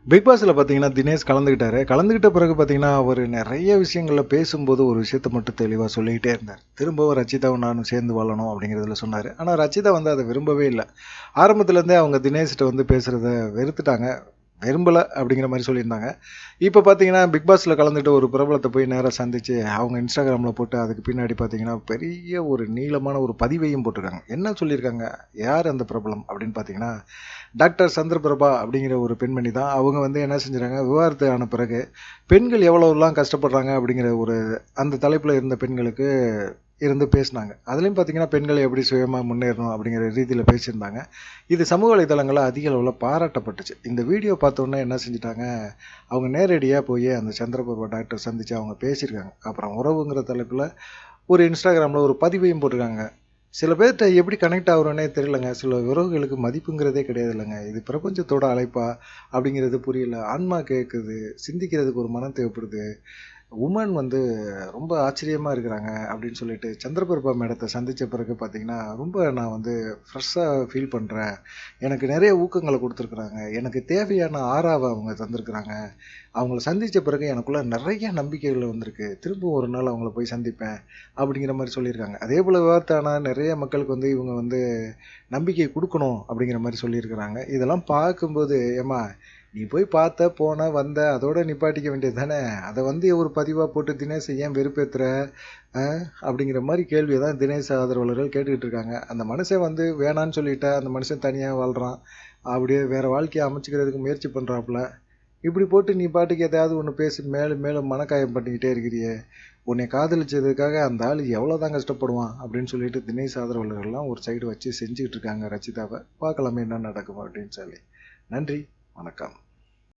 Big பாஸ்ல பார்த்தீங்கன்னா, தினேஷ் கலந்துக்கிட்டாரு. கலந்துக்கிட்ட பிறகு பார்த்தீங்கன்னா, அவரு நெறைய விஷயங்கள்ல பேசும்போது ஒரு விஷயத்த மட்டும் தெளிவா சொல்லிக்கிட்டே இருந்தார். திரும்பவும் ரச்சிதாவும் நானும் சேர்ந்து வாழணும் அப்படிங்கிறதுல சொன்னாரு. ஆனா ரச்சிதா வந்து அத விரும்பவே இல்ல. ஆரம்பத்துல இருந்தே அவங்க தினேஷ்ட்ட வந்து பேசுறத வெறுத்துட்டாங்க. விரும்பல அப்படிங்கிற மாரி சொல்லியிருந்தாங்க. இப்ப பார்த்தீங்கன்னா, பிக் பாஸ்ல கலந்துட்டு ஒரு பிரபலத்த போய் நேரா சந்திச்சு, அவங்க Instagramல போட்டு அதுக்கு பின்னாடி பார்த்தீங்கன்னா, பெரிய ஒரு நீளமான ஒரு பதிவையும் போட்டிருக்காங்க. என்ன சொல்லியிருக்காங்க? யார் அந்த பிரபலம் அப்படின்னு பார்த்தீங்கன்னா, டாக்டர் சந்திரபிரபா அப்படிங்கிற ஒரு பெண்மணி தான். அவங்க வந்து என்ன செஞ்சுறாங்க, விவாகரத்து ஆன பிறகு பெண்கள் எவ்வளவுலாம் கஷ்டப்படுறாங்க அப்படிங்கிற ஒரு அந்த தலைப்புல இருந்த பெண்களுக்கு இருந்து பேசினாங்க. அதுலயும் பார்த்தீங்கன்னா, பெண்கள் எப்படி சுயமா முன்னேறணும் அப்படிங்கிற ரீதியில பேசியிருந்தாங்க. இது சமூக வலைதளங்கள்ல அதிக அளவுல பாராட்டப்பட்டுச்சு. இந்த வீடியோ பார்த்தோன்னே என்ன செஞ்சுட்டாங்க, அவங்க நேரடியா போய் அந்த சந்திரபிரபா டாக்டர் சந்திச்சு அவங்க பேசியிருக்காங்க. அப்புறம் உறவுங்கிற தலைப்புல ஒரு Instagramல ஒரு பதிவையும் போட்டிருக்காங்க. சில பேர்ட்ட எப்படி கனெக்ட் ஆகுறோன்னே தெரியலங்க. சில உறவுகளுக்கு மதிப்புங்கிறதே கிடையாது இல்லங்க. இது பிரபஞ்சத்தோட அழைப்பா? அப்படிங்கிறது புரியல. ஆன்மா கேட்குது. சிந்திக்கிறதுக்கு ஒரு மனம் தேவைப்படுது. உமன் வந்து ரொம்ப ஆச்சரியமா இருக்கிறாங்க அப்படின்னு சொல்லிட்டு சந்திரபிரபா மேடத்தை சந்திச்ச பிறகு பார்த்தீங்கன்னா, ரொம்ப நான் வந்து ஃப்ரெஷ்ஷாக ஃபீல் பண்ணுறேன். எனக்கு நிறைய ஊக்கங்களை கொடுத்துருக்குறாங்க. எனக்கு தேவையான ஆறாவை அவங்க தந்திருக்கிறாங்க. அவங்கள சந்திச்ச பிறகு எனக்குள்ள நிறைய நம்பிக்கைகள் வந்திருக்கு. திரும்ப ஒரு நாள் அவங்கள போய் சந்திப்பேன் அப்படிங்கிற மாதிரி சொல்லியிருக்காங்க. அதே போல் விவாதத்தான நிறைய மக்களுக்கு வந்து இவங்க வந்து நம்பிக்கை கொடுக்கணும் அப்படிங்கிற மாதிரி சொல்லியிருக்கிறாங்க. இதெல்லாம் பார்க்கும்போது ஏம்மா நீ போய் பார்த்த, போன, வந்த அதோட நிப்பாட்டிக்க வேண்டியது தானே. அதை வந்து ஒரு பதிவாக போட்டு தினேஷை ஏன் வெறுப்பேத்துற அப்படிங்கிற மாதிரி கேள்வியை தான் தினேஷ் ஆதரவாளர்கள் கேட்டுக்கிட்டு இருக்காங்க. அந்த மனுஷன் வந்து வேணான்னு சொல்லிட்டா அந்த மனுஷன் தனியாக வாழ்கிறான். அப்படியே வேற வாழ்க்கையை அமைச்சிக்கிறதுக்கு முயற்சி பண்ணுறாப்புல. இப்படி போட்டு நீ பாட்டுக்கு எதாவது ஒன்று பேசி மேலும் மேலும் மனக்காயம் பண்ணிக்கிட்டே இருக்கிறியே. உன்னை காதலிச்சதுக்காக அந்த ஆள் எவ்வளோதான் கஷ்டப்படுவான் அப்படின்னு சொல்லிட்டு தினேஷ் ஆதரவாளர்கள்லாம் ஒரு சைடு வச்சு செஞ்சுக்கிட்டு இருக்காங்க ரச்சிதாவை. பார்க்கலாமே என்ன நடக்கும் அப்படின்னு சொல்லி. நன்றி, வணக்கம்.